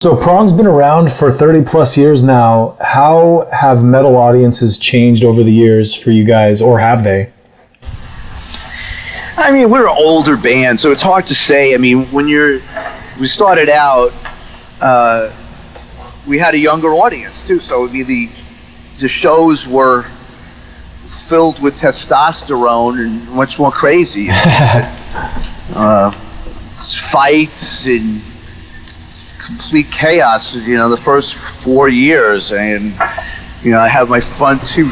So Prong's been around for 30 plus years now. How have metal audiences changed over the years for you guys, or have they? I mean, we're an older band, so it's hard to say. I mean, we started out, we had a younger audience too, so it'd be the shows were filled with testosterone and much more crazy. Fights and complete chaos, the first 4 years. And, I have my front two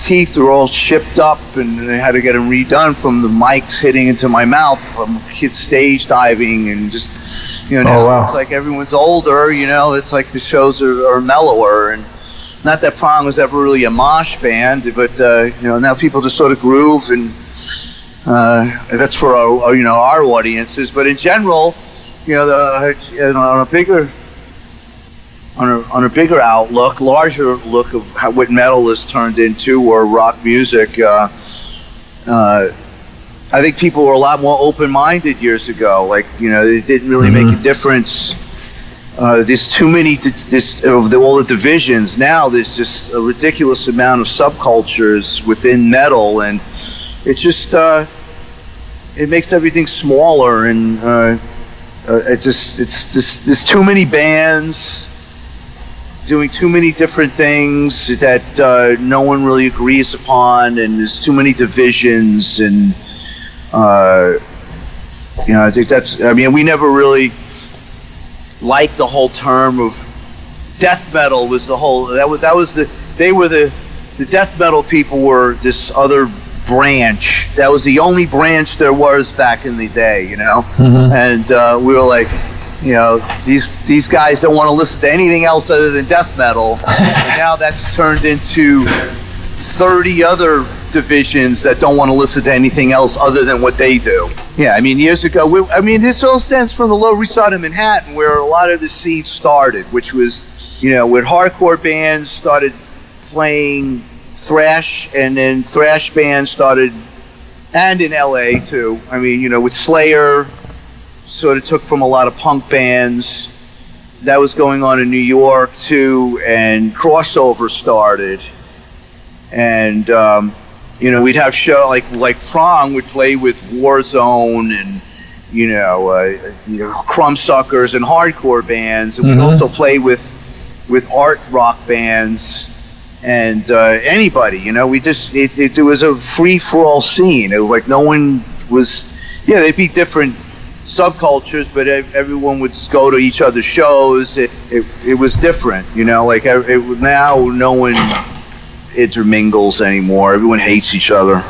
teeth were all chipped up, and I had to get them redone from the mics hitting into my mouth from kids stage diving, and just, now Oh, wow. It's like everyone's older, it's like the shows are mellower. And not that Prong was ever really a mosh band, but, now people just sort of groove, and that's for our audiences. But in general, on a bigger outlook, larger look of what metal has turned into, or rock music, I think people were a lot more open-minded years ago. Like, it didn't really make a difference. There's too many, all the divisions. Now there's just a ridiculous amount of subcultures within metal, and it just, it makes everything smaller, and there's too many bands doing too many different things that no one really agrees upon, and there's too many divisions, and I think we never really liked the whole term of death metal. Was the whole the death metal people were this other branch. That was the only branch there was back in the day, and we were like, these guys don't want to listen to anything else other than death metal. And now that's turned into 30 other divisions that don't want to listen to anything else other than what they do. Yeah, years ago, this all stems from the Lower East Side of Manhattan, where a lot of the scene started, which was, when hardcore bands started playing thrash, and then thrash bands started, and in LA too. With Slayer, sort of took from a lot of punk bands. That was going on in New York too, and crossover started. And we'd have show like Prong would play with Warzone and Crumbsuckers and hardcore bands, and we'd also play with art rock bands. And anybody, we just it was a free for all scene. It was like no one was. Yeah, they'd be different subcultures, but everyone would go to each other's shows. It was different, now no one intermingles anymore. Everyone hates each other.